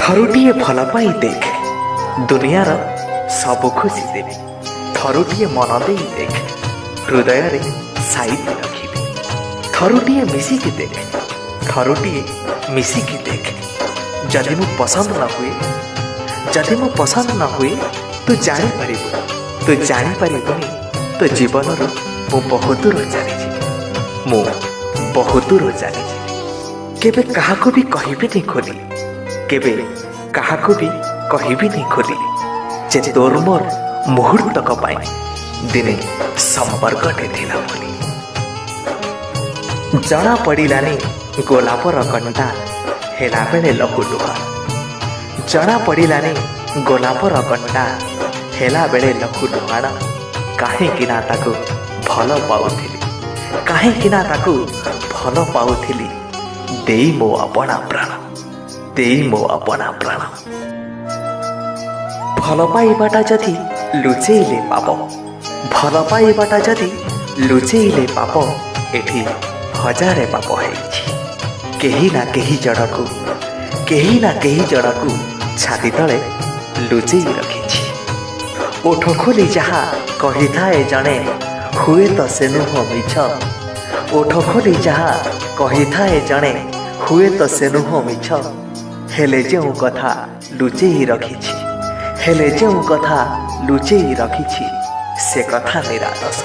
थरुटिए भल पाई देख दुनियार सब खुशी देवी। थरुटिए मन दे देख हृदय रे साइती रखिबी। थरुटिए मिसिकी देख थरुटिए मिसिकी देख। जदि मु पसंद न हुए जदि मु पसंद न हुए तू जानी पारिबुनी तो जीवन रू मु बहुत दूर चली मु बहुत दूर चली केबे काहाको भी कहबी नहीं खोली केबे काहाको भी कहबी नहीं खोली जे तोर मोर मुहूर्तक पाई दिने संपर्कटे थिला बोली। जना पड़िलानी गोलापर कंटा हेला बेले लहुलुहा। जना पड़िलानी गोलापर कंटा हेला बेले लहुलुहाण। काहेकि ना ताकू भल पाउथिली काहेकि ना ताकू भल पाउथिली देई मो अपना प्राण देई मो अपना प्राण। भल पाइबाटा जदि लुचेइले पाप भल पाइबाटा जदि लुचेइले पाप एठी हजारे पाप हेछि। केही ना केही जड़कू छाती तले लुचेई रखिछि। ओठ खोली जहा कही थाए जणे हुए तो से नुह मिछ। ओठ खोली जहा कही थाए जणे हुए तो से नुह मिछ। हेले जेउ कथा लुचेई रखिछि से कथा निरादश।